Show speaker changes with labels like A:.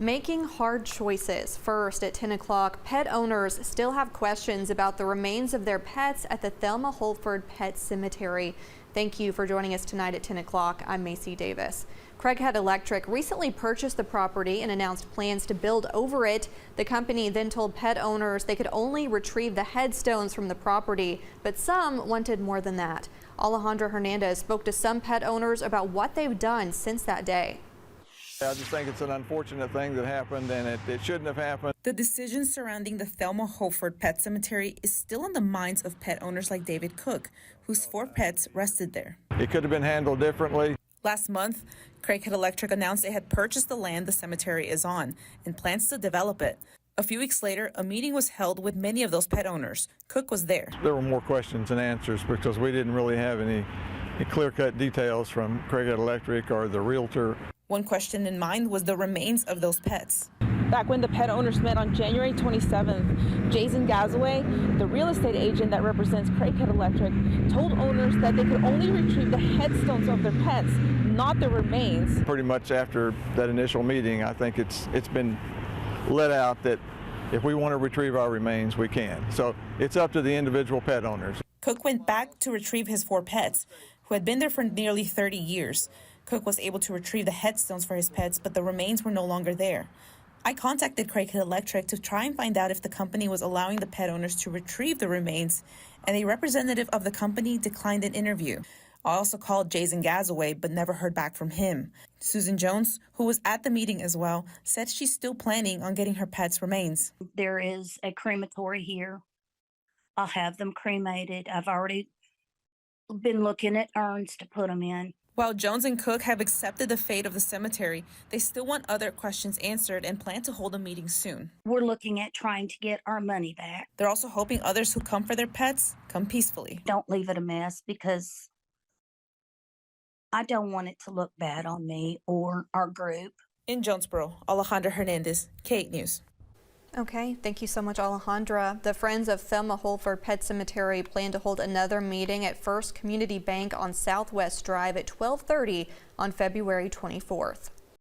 A: Making hard choices. First, at 10 o'clock, pet owners still have questions about the remains of their pets at the Thelma Holford Pet Cemetery. Thank you for joining us tonight at 10 o'clock. I'm Macy Davis. Craighead Electric recently purchased the property and announced plans to build over it. The company then told pet owners they could only retrieve the headstones from the property, but some wanted more than that. Alejandra Hernandez spoke to some pet owners about what they've done since that day.
B: I just think it's an unfortunate thing that happened, and it shouldn't have happened.
C: The decision surrounding the Thelma Holford Pet Cemetery is still on the minds of pet owners like David Cook, whose 4 pets rested there.
B: It could have been handled differently.
C: Last month, Craighead Electric announced it had purchased the land the cemetery is on and plans to develop it. A few weeks later, a meeting was held with many of those pet owners. Cook was there.
B: There were more questions than answers because we didn't really have any clear-cut details from Craighead Electric or the realtor.
C: One question in mind was the remains of those pets.
D: Back when the pet owners met on January 27th, Jason Gazaway, the real estate agent that represents Craighead Electric, told owners that they could only retrieve the headstones of their pets, not the remains.
B: Pretty much after that initial meeting, I think it's been let out that if we want to retrieve our remains, we can. So it's up to the individual pet owners.
C: Cook went back to retrieve his 4 pets, who had been there for nearly 30 years. Cook was able to retrieve the headstones for his pets, but the remains were no longer there. I contacted Craighead Electric to try and find out if the company was allowing the pet owners to retrieve the remains, and a representative of the company declined an interview. I also called Jason Gazaway, but never heard back from him. Susan Jones, who was at the meeting as well, said she's still planning on getting her pets' remains.
E: There is a crematory here. I'll have them cremated. I've already been looking at urns to put them in.
C: While Jones and Cook have accepted the fate of the cemetery, they still want other questions answered and plan to hold a meeting soon.
E: We're looking at trying to get our money back.
C: They're also hoping others who come for their pets come peacefully.
E: Don't leave it a mess, because I don't want it to look bad on me or our group.
C: In Jonesboro, Alejandra Hernandez, K8 News.
A: Okay, thank you so much, Alejandra. The Friends of Thelma Holford Pet Cemetery plan to hold another meeting at First Community Bank on Southwest Drive at 12:30 on February 24th.